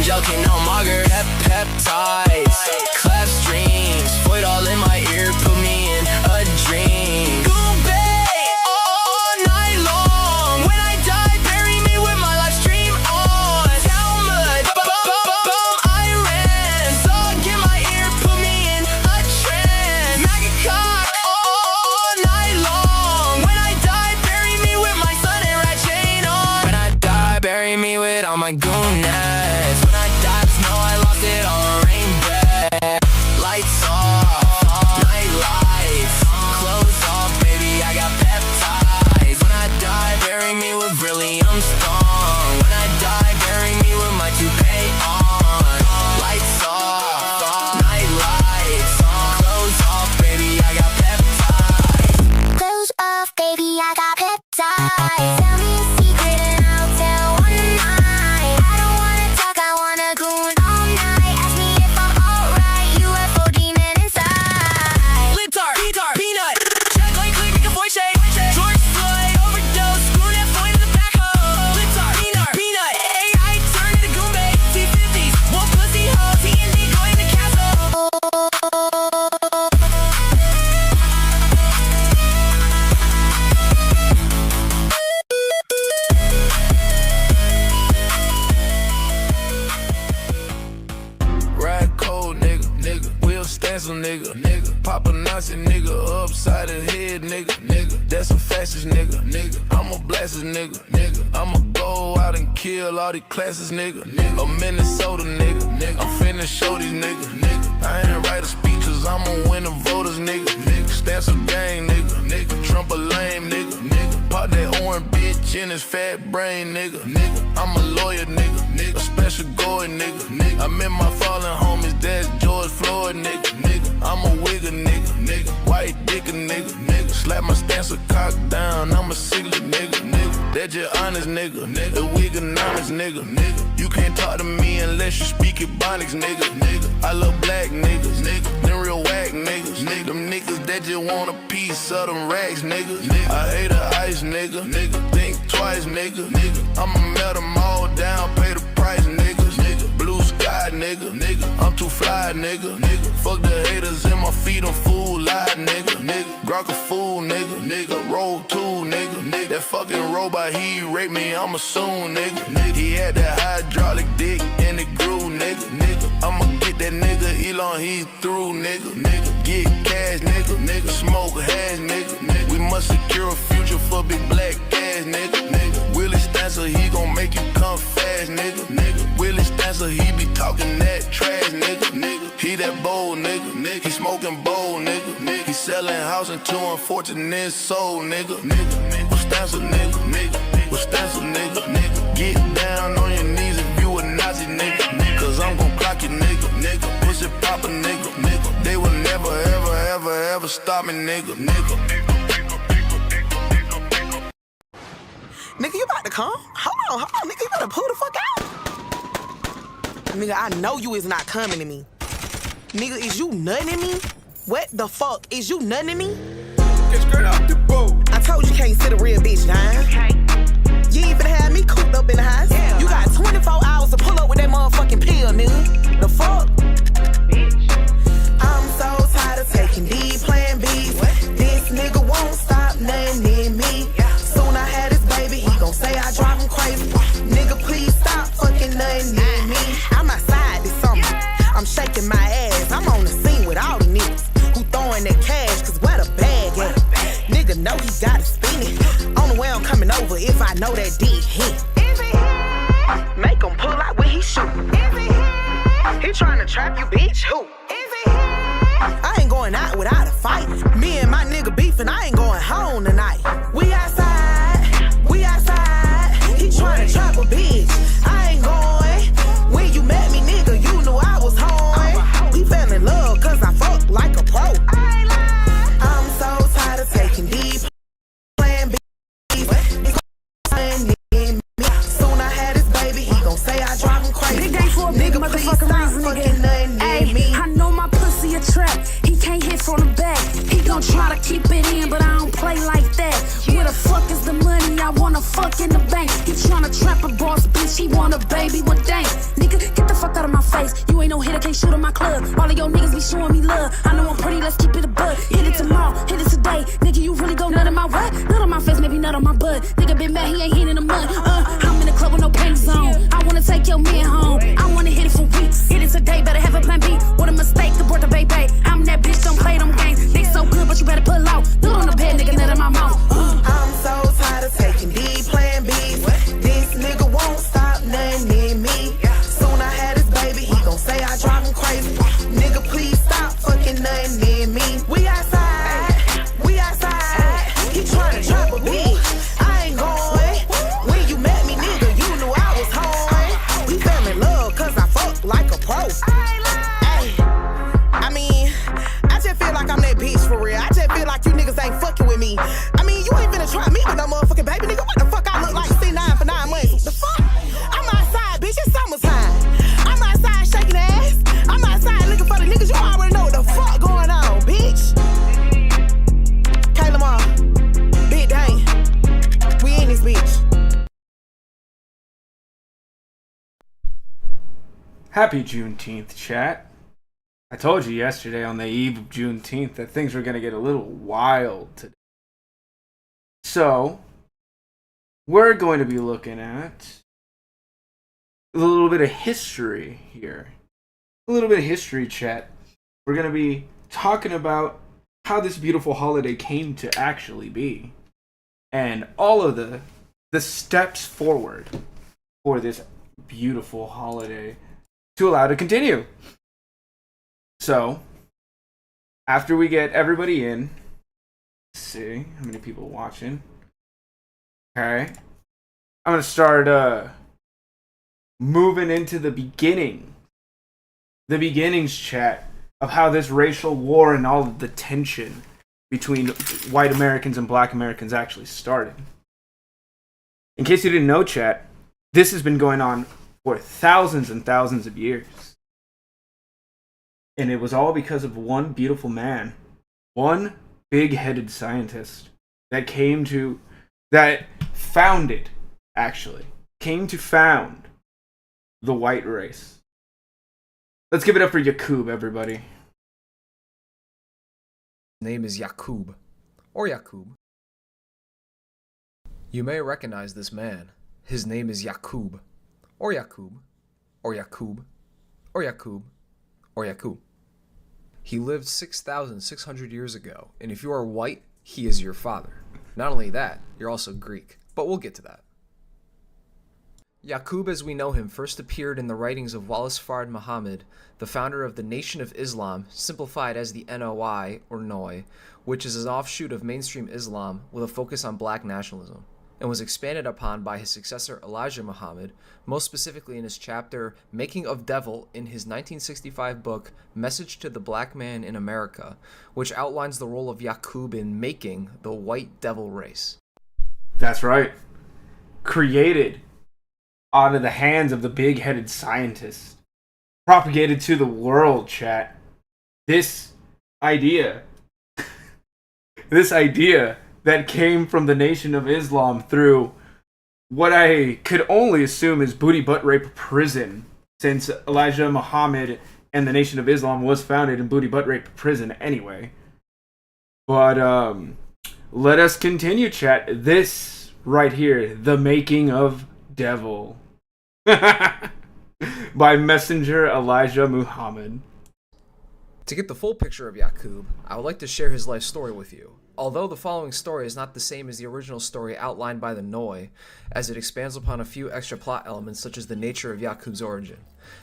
joking on Margaret peptides, clap streams, void all in my ear, put me in a dream. All night long. When I die, bury me with my live stream on. Talmud, I ran. Song in my ear, put me in a trance. Maggot cock all night long. When I die, bury me with my sun and rat chain on. When I die, bury me with all my gooners. When I die, know I lost it on rain bed. Lights off, night lights, clothes off, baby, I got peptides. When I die, bury me with beryllium strong. When I die, bury me with my toupee on. Lights off, night lights, clothes off, baby, I got peptides. Clothes off, baby, I got peptides. Tell me a secret and I'll tell one of mine. I don't wanna talk, I wanna goon all night. Ask me if I'm alright, UFO demon inside. Lintar, guitar, peanut, check, like, click, make a voice shake. George Floyd, overdose, screw that point in the back hole. Lintar, peanut, AI, turn into Goombay. T50s, one pussy hoe, TND, going to castle. Ride cold, nigga. Wheel stencil, nigga. Pop a Nazi, nigga. Upside the head, nigga. That's a fascist, nigga. I'm a blasters, nigga. I'ma go out and kill all these classes, nigga. A Minnesota, nigga. I'm finna show these nigga. I ain't write a speech, cause I'ma win the voters, nigga. Stencil gang, nigga. Trump a lame, nigga. Pop that orange bitch in his fat brain, nigga. I'm a lawyer, nigga. A special goy, nigga. I met my fallen homies, that's George Floyd, nigga. I'm a wigger, nigga. White dicker, nigga. Slap my stencil cock down, I'm a siglet, nigga. That's just honest, nigga. The wigonomics, nigga. You can't talk to me unless you speak Ebonics, nigga. I love black niggas, them real whack niggas. Them niggas that just want a piece of them racks, nigga. I hate the ice, nigga. Think twice, nigga. I'ma melt them all down, pay the price, nigga. Blue sky, nigga. I'm too fly, nigga. Fuck the haters in my feet, I'm full live, nigga. Grok a fool, nigga. Roll two, nigga. That fucking robot, he raped me, I'ma soon, nigga. He had that hydraulic dick and it grew, nigga. I'ma get that nigga, Elon, he through, nigga. Get cash, nigga. Smoke hash, nigga. We must secure a future for big black ass, nigga. Willie Stancer, he gon' make you come fast, nigga. Willie Stancer, he be talking that trash, nigga. He that bold, nigga. He smoking bold, nigga. He selling house into unfortunate soul, nigga. What's Stancer, nigga? What's Stancer, nigga? Get down on your knees if you a Nazi, nigga. Cause I'm gon' clock you, nigga. Push it, pop a nigga. They will never, ever stop me, nigga. Nigga, you about to come? Hold on, nigga, you better pull the fuck out. Nigga, I know you is not coming to me. Nigga, is you nutting me? What the fuck? Is you nutting me? Get straight out the boat. I told you can't sit a real bitch down. Okay. You ain't finna have me cooped up in the house. Yeah, you got 24 hours to pull up with that motherfucking pill, nigga. The fuck? Bitch. I'm so tired of taking D, plan B's. This nigga won't stop nothing in me. Soon I had his baby, he gon' say I drive him crazy. Nigga, please stop fucking nothing in me. I'm outside this summer, I'm shaking my ass. I'm on the scene with all the niggas who throwing that cash, cause where the bag at? Nigga know he gotta spin it. On the way I'm coming over if I know that dick hit. Make him pull out when he shoot. He tryna trap you, bitch, who? I ain't going out without a fight. Me and my nigga beefing, I ain't going home tonight. We outside. He tryna trap a bitch. I ain't going. When you met me, nigga, you knew I was home. We fell in love cause I fuck like a pro. I'm so tired of taking deep plan B. Soon I had his baby, he gon' say I drive him crazy. Nigga, please stop fucking nothing in me. I know my pussy a trap. He can't hit from the back. He gon' try to keep it in, but I don't play like that. Where the fuck is the money? I wanna fuck in the bank. He tryna trap a boss bitch. He want a baby with dank. Nigga, get the ain't shooting my club. All of your niggas be showing me love. I know I'm pretty, let's keep it a bud. Hit it tomorrow, hit it today. Nigga, you really go nut in my what? Nut on my face, maybe nut on my butt. Nigga been mad, he ain't hitting the mud. I'm in the club with no panties on. I wanna take your man home. I wanna hit it for weeks. Hit it today, better have a plan B. What a mistake, abort the baby. I'm that bitch, don't play them games. They so good, but you better pull out. Nut on the bed, nigga, nut in my mouth. I'm so tired of taking D plan B's. This nigga won't stop nothing near me. Soon I had his baby, he gon' say I drive him crazy. Nigga, please stop fucking nothing near me. We outside, he tryna drop a beat. I ain't going. When you met me, nigga, you knew I was home. We fell in love cause I fuck like a pro. Ay, I mean, I just feel like I'm that bitch for real. I just feel like you niggas ain't fucking with me. I mean, you ain't finna try me with no motherfucking baby, nigga. What the fuck I look like C9 for 9 months? The fuck? I'm outside, bitch. It's summertime. I'm outside shaking ass. I'm outside looking for the niggas. You already know what the fuck going on, bitch. Kayla, big dang. We in this bitch. Happy JuneTeenth, chat. I told you yesterday on the eve of JuneTeenth that things were going to get a little wild today. So, we're going to be looking at a little bit of history here. A little bit of history, chat. We're going to be talking about how this beautiful holiday came to actually be. And all of the steps forward for this beautiful holiday to allow it to continue. So, after we get everybody in, let's see how many people watching. Okay. I'm going to start moving into the beginning. The beginnings, chat, of how this racial war and all of the tension between white Americans and black Americans actually started. In case you didn't know, chat, this has been going on for thousands and thousands of years. And it was all because of one beautiful man, one big-headed scientist that came to found the white race. Let's give it up for Yakub, everybody. Name is Yakub, or Yakub. You may recognize this man. His name is Yakub, or Yakub, or Yakub, or Yakub, or Yakub. He lived 6,600 years ago, and if you are white, he is your father. Not only that, you're also Greek, but we'll get to that. Yakub, as we know him, first appeared in the writings of Wallace Fard Muhammad, the founder of the Nation of Islam, simplified as the NOI, or NOI, which is an offshoot of mainstream Islam with a focus on black nationalism, and was expanded upon by his successor Elijah Muhammad, most specifically in his chapter Making of Devil in his 1965 book Message to the Black Man in America, which outlines the role of Yakub in making the white devil race. That's right. Created out of the hands of the big-headed scientist. Propagated to the world, chat. This idea that came from the Nation of Islam through what I could only assume is booty butt rape prison, since Elijah Muhammad and the Nation of Islam was founded in booty butt rape prison anyway. But let us continue, chat. This right here, The Making of Devil, by Messenger Elijah Muhammad. To get the full picture of Yakub, I would like to share his life story with you. Although the following story is not the same as the original story outlined by the Noi, as it expands upon a few extra plot elements such as the nature of Yakub's origin.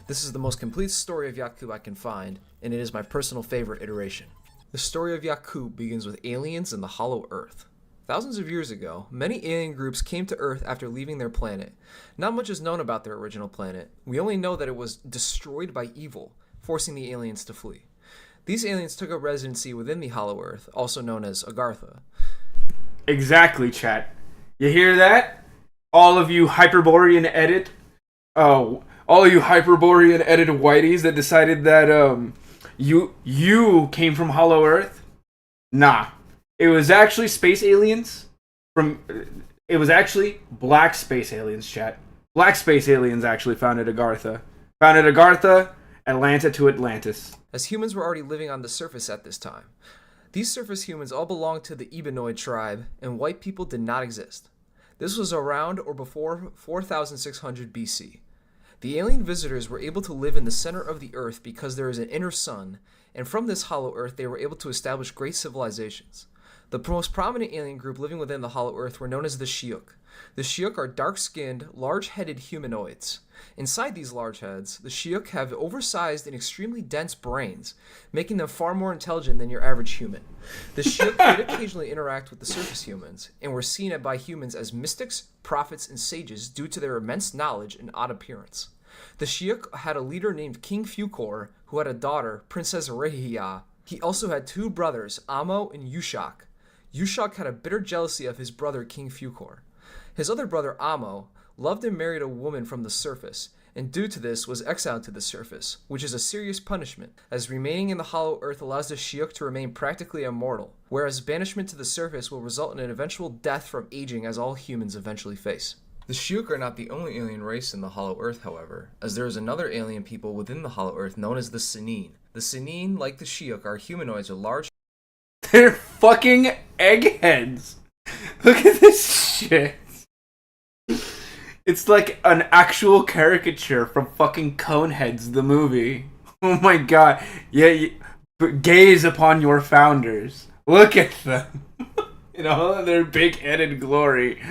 This is the most complete story of Yakub I can find, and it is my personal favorite iteration. The story of Yakub begins with aliens and the Hollow Earth. Thousands of years ago, many alien groups came to Earth after leaving their planet. Not much is known about their original planet. We only know that it was destroyed by evil, forcing the aliens to flee. These aliens took up residency within the Hollow Earth, also known as Agartha. Exactly, chat. You hear that? All of you Hyperborean edit whiteys that decided that you came from Hollow Earth? Nah. It was actually space aliens it was actually black space aliens, chat. Black space aliens actually founded Agartha. Atlanta to Atlantis. as humans were already living on the surface at this time. These surface humans all belonged to the Ebenoid tribe, and white people did not exist. This was around or before 4600 BC. The alien visitors were able to live in the center of the earth because there is an inner sun, and from this hollow earth they were able to establish great civilizations. The most prominent alien group living within the hollow earth were known as the Shiuk. The Shiuk are dark-skinned, large-headed humanoids. Inside these large heads, the Shiuk have oversized and extremely dense brains, making them far more intelligent than your average human. The Shiuk did occasionally interact with the surface humans, and were seen by humans as mystics, prophets, and sages due to their immense knowledge and odd appearance. The Shiuk had a leader named King Fukor, who had a daughter, Princess Rehia. He also had two brothers, Amo and Yushak. Yushak had a bitter jealousy of his brother King Fukor. His other brother Amo loved and married a woman from the surface, and due to this was exiled to the surface, which is a serious punishment, as remaining in the hollow earth allows the Shiuk to remain practically immortal, whereas banishment to the surface will result in an eventual death from aging, as all humans eventually face. The Shiuk are not the only alien race in the hollow earth, however, as there is another alien people within the hollow earth known as the Sinine. The Sinine, like the Shiuk, are humanoids with large They're fucking eggheads. Look at this shit. It's like an actual caricature from fucking Coneheads, the movie. Oh my god. Yeah, but gaze upon your founders. Look at them. In all of their big-headed glory.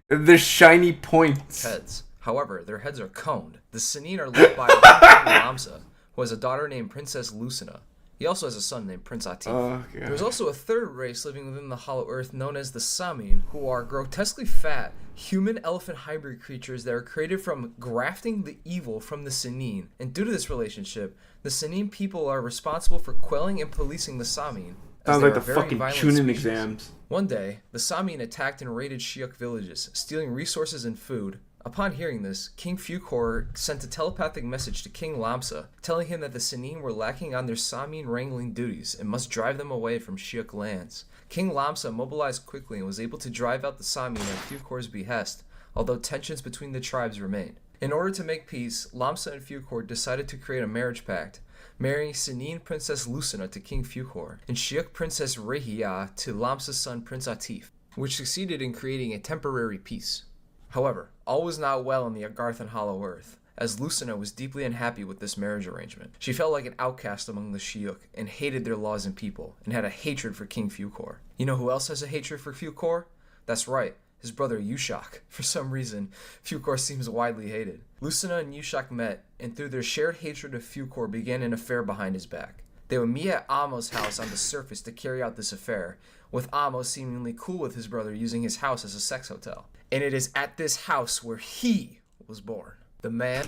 Their shiny points. heads. However, their heads are coned. The Sinine are led by Lamsa, who has a daughter named Princess Lucina. He also has a son named Prince Atif. Oh, God. There's also a third race living within the hollow earth known as the Samin, who are grotesquely fat, human-elephant hybrid creatures that are created from grafting the evil from the Sinine. And due to this relationship, the Sinine people are responsible for quelling and policing the Samin. Sounds like the fucking tuning exams. One day, the Samin attacked and raided Shiuk villages, stealing resources and food. Upon hearing this, King Fukor sent a telepathic message to King Lamsa, telling him that the Sinine were lacking on their Samin wrangling duties and must drive them away from Shiuk lands. King Lamsa mobilized quickly and was able to drive out the Samin at Fukor's behest, although tensions between the tribes remained. In order to make peace, Lamsa and Fukor decided to create a marriage pact, marrying Sinine Princess Lucina to King Fukor, and Shiuk Princess Rehia to Lamsa's son Prince Atif, which succeeded in creating a temporary peace. However, all was not well in the Agarthan Hollow Earth, as Lucina was deeply unhappy with this marriage arrangement. She felt like an outcast among the Shiuk, and hated their laws and people, and had a hatred for King Fukor. You know who else has a hatred for Fukor? That's right, his brother Yushak. For some reason, Fukor seems widely hated. Lucina and Yushak met, and through their shared hatred of Fukor began an affair behind his back. They would meet at Amo's house on the surface to carry out this affair, with Amo seemingly cool with his brother using his house as a sex hotel. And it is at this house where he was born. The man.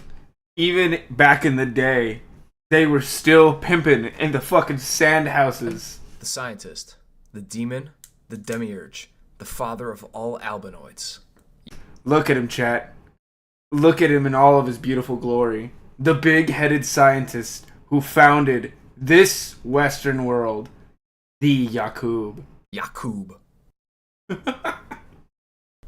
Even back in the day, they were still pimping in the fucking sand houses. The scientist. The demon. The demiurge. The father of all albinoids. Look at him, chat. Look at him in all of his beautiful glory. The big-headed scientist who founded this Western world. The Yakub. Yakub.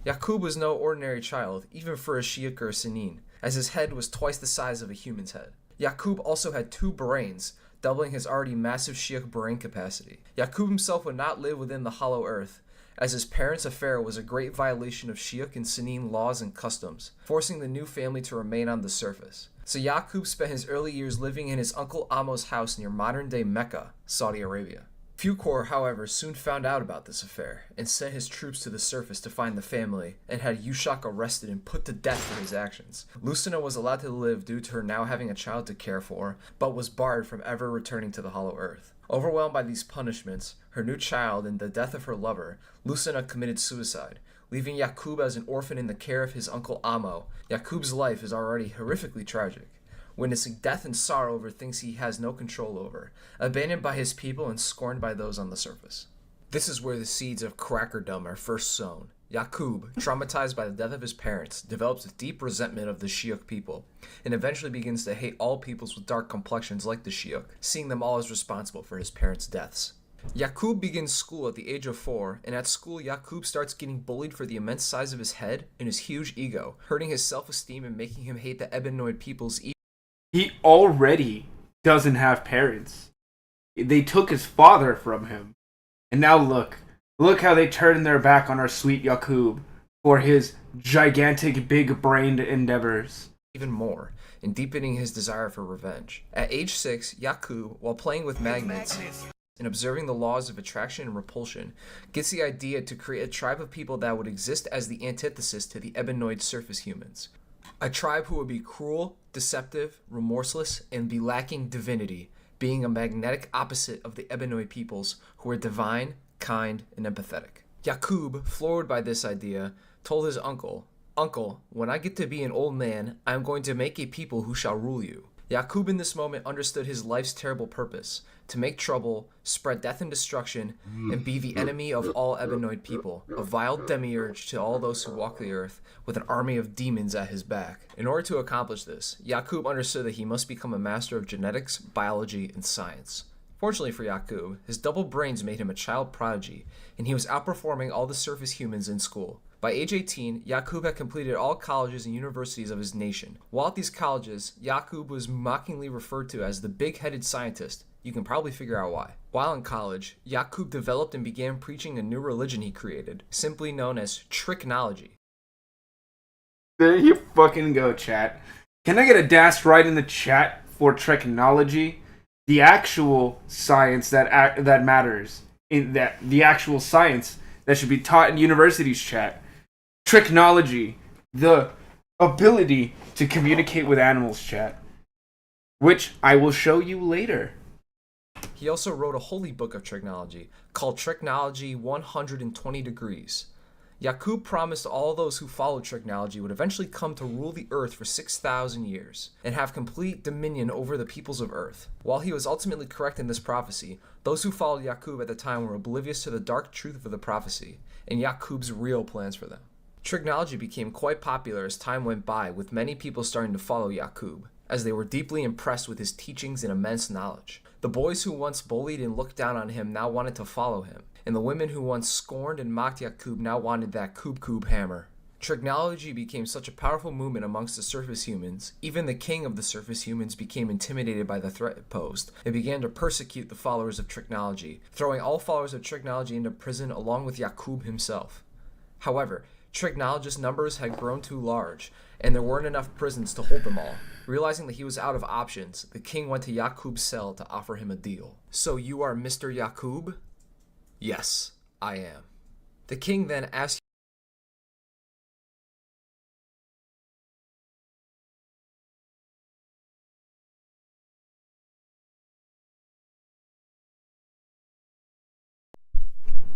Yakub was no ordinary child, even for a Shiuk or a Sinine, as his head was twice the size of a human's head. Yakub also had 2 brains, doubling his already massive Shiuk brain capacity. Yakub himself would not live within the hollow earth, as his parents' affair was a great violation of Shiuk and Sinine laws and customs, forcing the new family to remain on the surface. So Yakub spent his early years living in his uncle Amo's house near modern-day Mecca, Saudi Arabia. Fukor, however, soon found out about this affair, and sent his troops to the surface to find the family, and had Yushak arrested and put to death for his actions. Lucina was allowed to live due to her now having a child to care for, but was barred from ever returning to the hollow earth. Overwhelmed by these punishments, her new child, and the death of her lover, Lucina committed suicide, leaving Yakub as an orphan in the care of his uncle Amo. Yakub's life is already horrifically tragic, witnessing death and sorrow over things he has no control over, abandoned by his people and scorned by those on the surface. This is where the seeds of crackerdom are first sown. Yakub, traumatized by the death of his parents, develops a deep resentment of the Shiuk people, and eventually begins to hate all peoples with dark complexions like the Shiuk, seeing them all as responsible for his parents' deaths. Yakub begins school at the age of 4, and at school Yakub starts getting bullied for the immense size of his head and his huge ego, hurting his self-esteem and making him hate the Ebenoid peoples. He already doesn't have parents. They took his father from him. And now look how they turned their back on our sweet Yakub for his gigantic big-brained endeavors. Even more, in deepening his desire for revenge. At age 6, Yakub, while playing with magnets and observing the laws of attraction and repulsion, gets the idea to create a tribe of people that would exist as the antithesis to the ebonoid surface humans. A tribe who would be cruel, deceptive, remorseless, and be lacking divinity, being a magnetic opposite of the ebonoid peoples who are divine, kind, and empathetic. Yakub, floored by this idea, told his uncle, "Uncle, when I get to be an old man, I am going to make a people who shall rule you." Yakub in this moment understood his life's terrible purpose, to make trouble, spread death and destruction, and be the enemy of all ebonoid people, a vile demiurge to all those who walk the earth, with an army of demons at his back. In order to accomplish this, Yakub understood that he must become a master of genetics, biology, and science. Fortunately for Yakub, his double brains made him a child prodigy, and he was outperforming all the surface humans in school. By age 18, Yakub had completed all colleges and universities of his nation. While at these colleges, Yakub was mockingly referred to as the big-headed scientist. You can probably figure out why. While in college, Yakub developed and began preaching a new religion he created, simply known as Tricknology. There you fucking go, chat. Can I get a dash right in the chat for Tricknology? The actual science that matters. The actual science that should be taught in universities, chat. Tricknology, the ability to communicate with animals, chat, which I will show you later. He also wrote a holy book of Tricknology called Tricknology 120 Degrees. Yakub promised all those who followed Tricknology would eventually come to rule the earth for 6,000 years and have complete dominion over the peoples of earth. While he was ultimately correct in this prophecy, those who followed Yakub at the time were oblivious to the dark truth of the prophecy and Yakub's real plans for them. Tricknology became quite popular as time went by, with many people starting to follow Yakub, as they were deeply impressed with his teachings and immense knowledge. The boys who once bullied and looked down on him now wanted to follow him, and the women who once scorned and mocked Yakub now wanted that Kub hammer. Tricknology became such a powerful movement amongst the surface humans, even the king of the surface humans became intimidated by the threat it posed, and began to persecute the followers of Tricknology, throwing all followers of Tricknology into prison along with Yakub himself. However, Tricknologist numbers had grown too large, and there weren't enough prisons to hold them all. Realizing that he was out of options, the king went to Yakub's cell to offer him a deal. "So you are Mr. Yakub?" "Yes, I am." The king then asked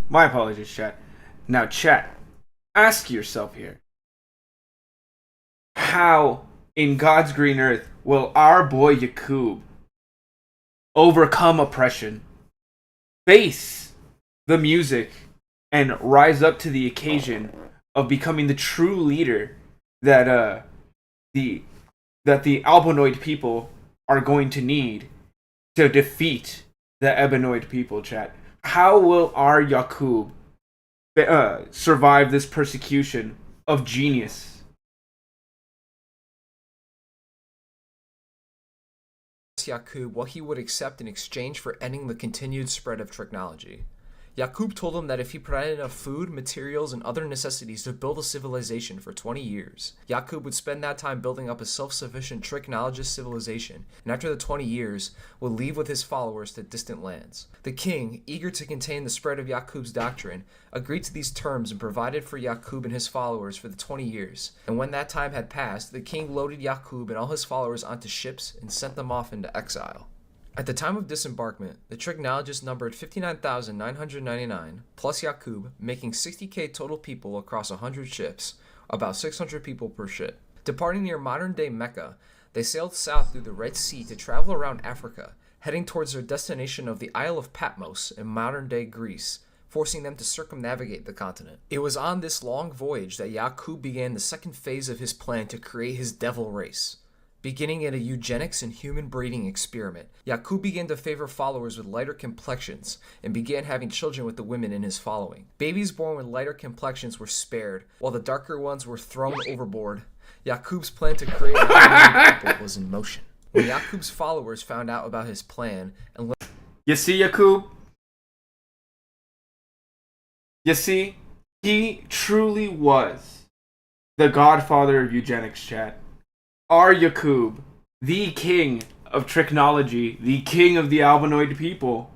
My apologies, chat. Now, chat, ask yourself here. How, in God's green earth, will our boy Yakub overcome oppression, face the music, and rise up to the occasion of becoming the true leader that the Albonoid people are going to need to defeat the Ebonoid people, chat? How will our Yakub survive this persecution of genius? Yakub what he would accept in exchange for ending the continued spread of Tricknology. Yakub told him that if he provided enough food, materials, and other necessities to build a civilization for 20 years, Yakub would spend that time building up a self-sufficient Tricknologist civilization, and after the 20 years, would leave with his followers to distant lands. The king, eager to contain the spread of Yakub's doctrine, agreed to these terms and provided for Yakub and his followers for the 20 years, and when that time had passed, the king loaded Yakub and all his followers onto ships and sent them off into exile. At the time of disembarkment, the Tricknologists numbered 59,999, plus Yakub, making 60k total people across 100 ships, about 600 people per ship. Departing near modern-day Mecca, they sailed south through the Red Sea to travel around Africa, heading towards their destination of the Isle of Patmos in modern-day Greece, forcing them to circumnavigate the continent. It was on this long voyage that Yakub began the second phase of his plan to create his devil race. Beginning in a eugenics and human breeding experiment, Yakub began to favor followers with lighter complexions and began having children with the women in his following. Babies born with lighter complexions were spared, while the darker ones were thrown overboard. Yakub's plan to create an Albonoid people was in motion. When Yakub's followers found out about his plan and You see, Yakub? You see, he truly was the godfather of eugenics, chat. Our Yakub, the king of tricknology, the king of the albinoid people,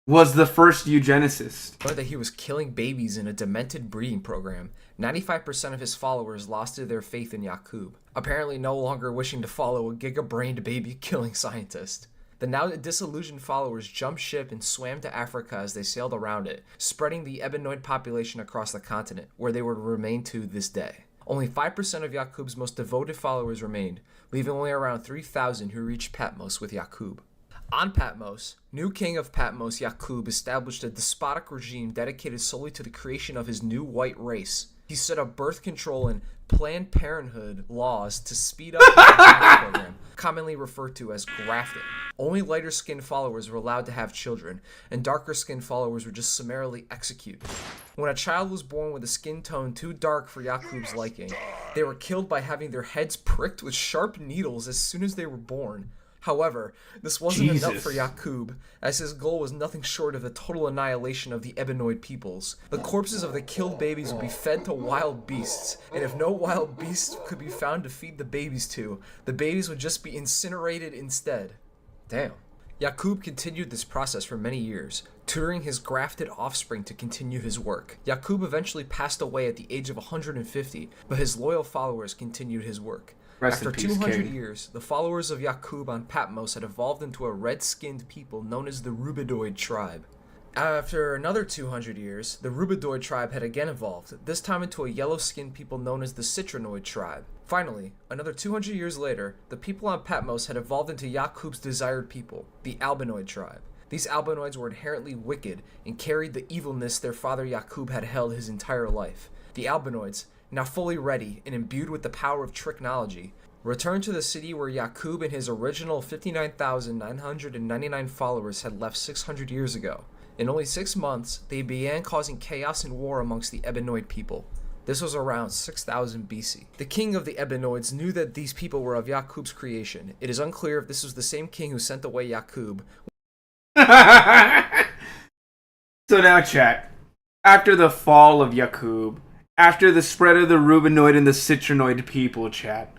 was the first eugenicist. learned that he was killing babies in a demented breeding program, 95% of his followers lost their faith in Yakub, apparently no longer wishing to follow a giga-brained baby-killing scientist. The now disillusioned followers jumped ship and swam to Africa as they sailed around it, spreading the ebenoid population across the continent, where they would remain to this day. Only 5% of Yakub's most devoted followers remained, leaving only around 3,000 who reached Patmos with Yakub. On Patmos, new king of Patmos, Yakub, established a despotic regime dedicated solely to the creation of his new white race. He set up birth control and Planned Parenthood laws to speed up the adoption program, commonly referred to as grafting. Only lighter-skinned followers were allowed to have children, and darker-skinned followers were just summarily executed. When a child was born with a skin tone too dark for Yakub's liking, they were killed by having their heads pricked with sharp needles as soon as they were born. However, this wasn't enough for Yakub, as his goal was nothing short of the total annihilation of the ebenoid peoples. The corpses of the killed babies would be fed to wild beasts, and if no wild beasts could be found to feed the babies to, the babies would just be incinerated instead. Damn. Yakub continued this process for many years, tutoring his grafted offspring to continue his work. Yakub eventually passed away at the age of 150, but his loyal followers continued his work. After 200 years, the followers of Yakub on Patmos had evolved into a red-skinned people known as the Rubidoid tribe. After another 200 years, the Rubidoid tribe had again evolved, this time into a yellow-skinned people known as the Citrinoid tribe. Finally, another 200 years later, the people on Patmos had evolved into Yakub's desired people, the Albinoid tribe. These albinoids were inherently wicked and carried the evilness their father Yakub had held his entire life. The albinoids, now fully ready and imbued with the power of tricknology, returned to the city where Yakub and his original 59,999 followers had left 600 years ago. In only 6 months, they began causing chaos and war amongst the ebenoid people. This was around 6000 BC. The king of the ebenoids knew that these people were of Yakub's creation. It is unclear if this was the same king who sent away Yakub. So now, chat. After the fall of Yakub, after the spread of the Rubinoid and the Citrinoid people, chat,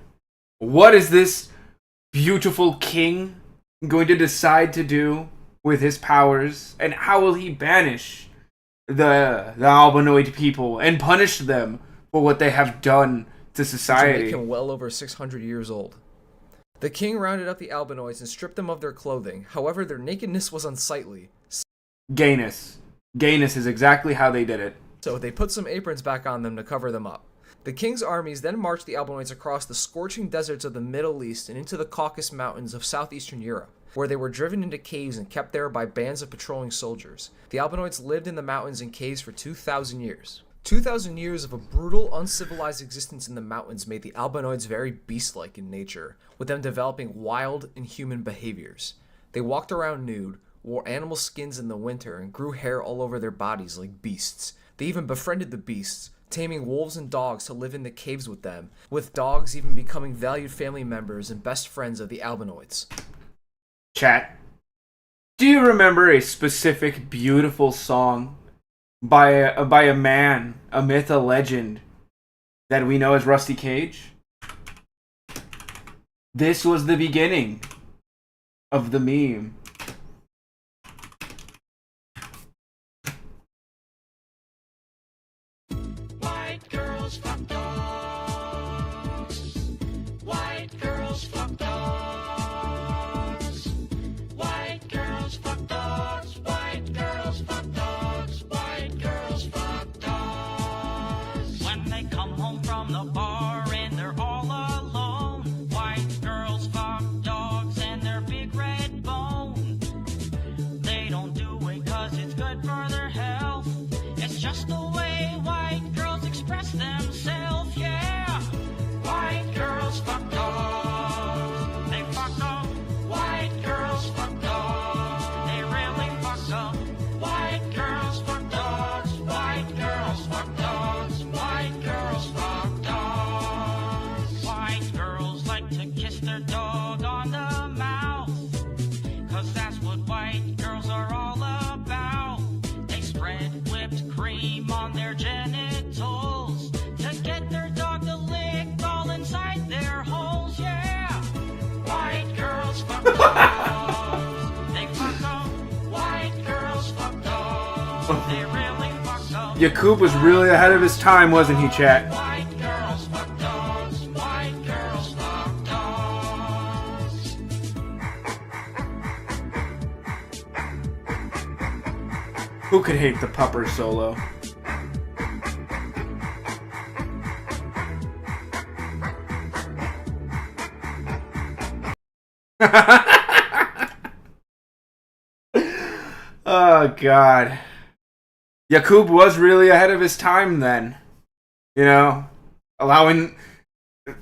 what is this beautiful king going to decide to do with his powers, and how will he banish the albinoid people and punish them for what they have done to society? To make him well over 600 years old. The king rounded up the albinoids and stripped them of their clothing. However, their nakedness was unsightly. Gayness. Gayness is exactly how they did it. So they put some aprons back on them to cover them up. The king's armies then marched the albinoids across the scorching deserts of the Middle East and into the Caucasus Mountains of southeastern Europe, where they were driven into caves and kept there by bands of patrolling soldiers. The albinoids lived in the mountains and caves for 2,000 years. 2,000 years of a brutal, uncivilized existence in the mountains made the albinoids very beast-like in nature, with them developing wild, inhuman behaviors. They walked around nude, wore animal skins in the winter, and grew hair all over their bodies like beasts. They even befriended the beasts, taming wolves and dogs to live in the caves with them, with dogs even becoming valued family members and best friends of the albinoids. Chat, do you remember a specific beautiful song by a man, a myth, a legend that we know as Rusty Cage? This was the beginning of the meme. White girls fuck dogs. White girls fuck dogs. White girls fuck dogs. White girls fuck dogs. White girls fuck dogs. When they come home from the bar and they're all alone, white girls fuck dogs and their big red bones. Yakub was really ahead of his time, wasn't he, chat? Who could hate the Pupper solo? Oh, God. Yakub was really ahead of his time then. You know? Allowing...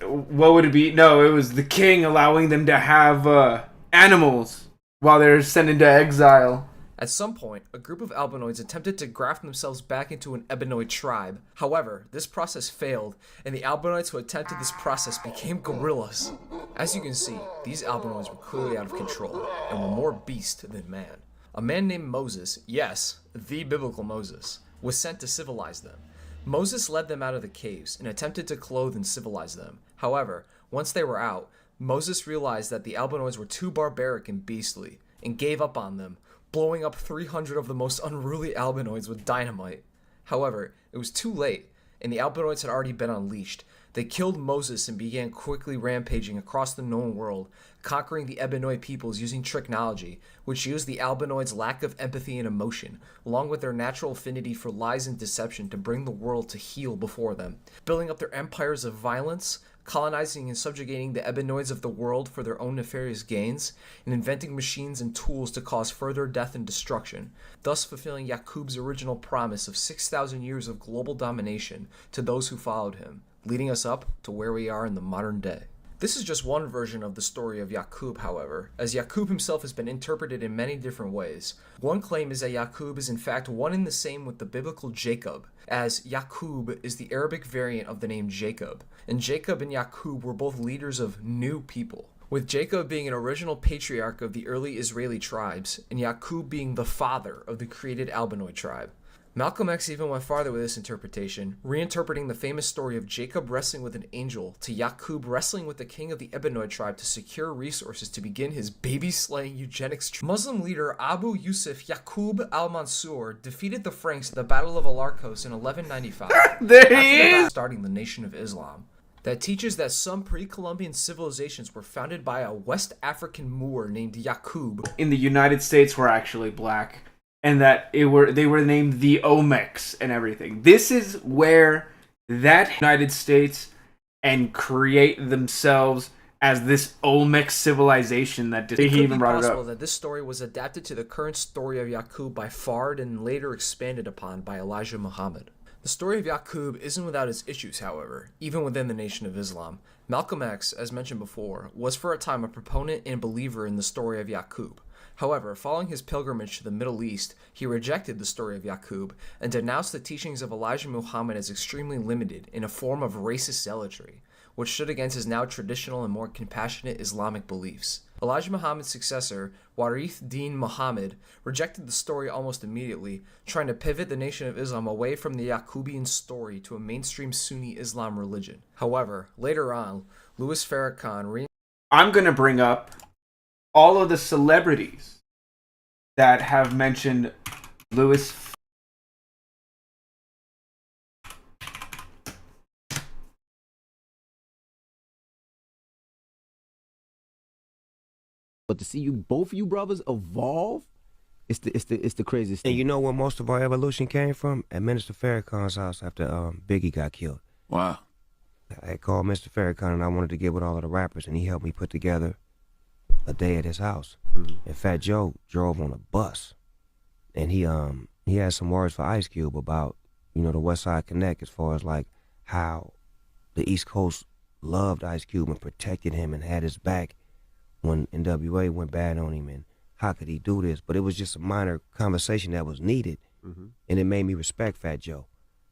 What would it be? No, it was the king allowing them to have animals while they're sent into exile. At some point, a group of albinoids attempted to graft themselves back into an ebenoid tribe. However, this process failed, and the albinoids who attempted this process became gorillas. As you can see, these albinoids were clearly out of control, and were more beast than man. A man named Moses, yes, the biblical Moses, was sent to civilize them. Moses led them out of the caves and attempted to clothe and civilize them. However, once they were out, Moses realized that the albinoids were too barbaric and beastly, and gave up on them, blowing up 300 of the most unruly albinoids with dynamite. However, it was too late, and the albinoids had already been unleashed. They killed Moses and began quickly rampaging across the known world, conquering the ebenoid peoples using technology, which used the albinoids' lack of empathy and emotion, along with their natural affinity for lies and deception to bring the world to heel before them, building up their empires of violence, colonizing and subjugating the ebenoids of the world for their own nefarious gains, and inventing machines and tools to cause further death and destruction, thus fulfilling Yakub's original promise of 6,000 years of global domination to those who followed him, leading us up to where we are in the modern day. This is just one version of the story of Yakub, however, as Yakub himself has been interpreted in many different ways. One claim is that Yakub is in fact one and the same with the biblical Jacob, as Yakub is the Arabic variant of the name Jacob, and Jacob and Yakub were both leaders of new people, with Jacob being an original patriarch of the early Israeli tribes, and Yakub being the father of the created albinoid tribe. Malcolm X even went farther with this interpretation, reinterpreting the famous story of Jacob wrestling with an angel to Yakub wrestling with the king of the ebenoid tribe to secure resources to begin his baby-slaying eugenics. Muslim leader Abu Yusuf Yakub al-Mansur defeated the Franks at the Battle of Alarcos in 1195, There he is! starting the Nation of Islam. That teaches that some pre-Columbian civilizations were founded by a West African Moor named Yakub. In the United States were actually black. And that they were named the Olmecs and everything. This is where that United States and create themselves as this Olmec civilization that he even brought it up. It could be possible that this story was adapted to the current story of Yakub by Fard and later expanded upon by Elijah Muhammad. The story of Yakub isn't without its issues, however, even within the Nation of Islam. Malcolm X, as mentioned before, was for a time a proponent and believer in the story of Yakub. However, following his pilgrimage to the Middle East, he rejected the story of Yakub and denounced the teachings of Elijah Muhammad as extremely limited in a form of racist zealotry, which stood against his now traditional and more compassionate Islamic beliefs. Elijah Muhammad's successor, Warith Din Muhammad, rejected the story almost immediately, trying to pivot the Nation of Islam away from the Yakubian story to a mainstream Sunni Islam religion. However, later on, Louis Farrakhan I'm going to bring up all of the celebrities that have mentioned Louis. But to see you, both of you brothers, evolve, it's the craziest thing. And you know where most of our evolution came from? At Minister Farrakhan's house after Biggie got killed. Wow. I called Mr. Farrakhan and I wanted to get with all of the rappers, and he helped me put together a day at his house. And Fat Joe drove on a bus, and he had some words for Ice Cube about, you know, the West Side Connect, as far as like how the East Coast loved Ice Cube and protected him and had his back when NWA went bad on him, and how could he do this? But it was just a minor conversation that was needed, and it made me respect Fat Joe,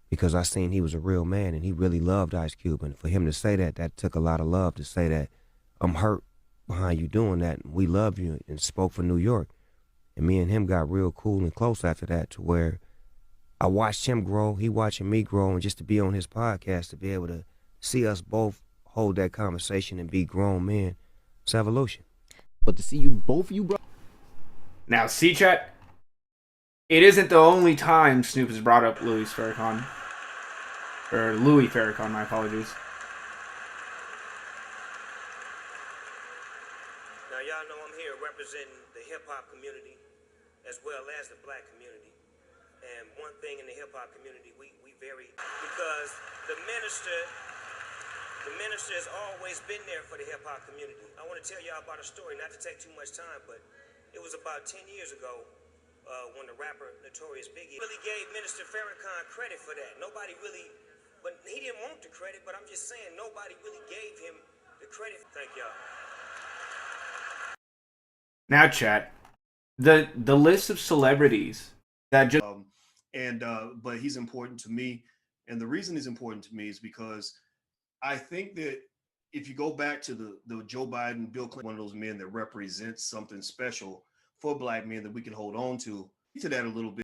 because I seen he was a real man and he really loved Ice Cube, and for him to say that, that took a lot of love to say that I'm hurt behind you doing that, and we love you, and spoke for New York. And me and him got real cool and close after that, to where I watched him grow, he watching me grow, and just to be on his podcast, to be able to see us both hold that conversation and be grown men, it's evolution. But to see you, both of you, bro. Now, see, chat, it isn't the only time Snoop has brought up Louis Farrakhan. Or Louis Farrakhan, my apologies. Now, y'all know I'm here representing the hip-hop community as well as the black community. And one thing in the hip-hop community, we very, because the minister has always been there for the hip-hop community. I want to tell y'all about a story, not to take too much time, but it was about 10 years ago when the rapper Notorious Biggie really gave Minister Farrakhan credit for that. Nobody really, but he didn't want the credit, but I'm just saying nobody really gave him the credit. Thank y'all. Now, chat, the list of celebrities that just but he's important to me, and the reason he's important to me is because I think that if you go back to the Joe Biden, Bill Clinton, one of those men that represents something special for black men that we can hold on to that a little bit.